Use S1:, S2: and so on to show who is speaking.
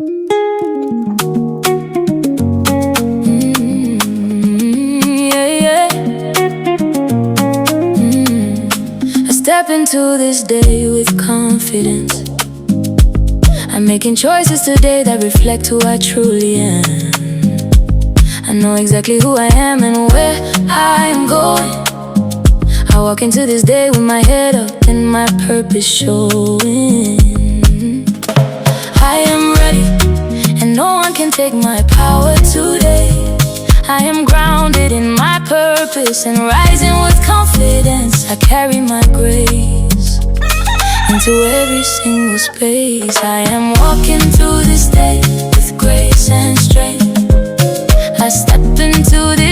S1: Yeah, yeah. I step into this day with confidence. I'm making choices today that reflect who I truly am. I know exactly who I am and where I'm going. I walk into this day with my head up and my purpose showing. I am ready, and no one can take my power today. I am grounded in my purpose and rising with confidence. I carry my grace into every single space. I am walking through this day with grace and strength. I step into this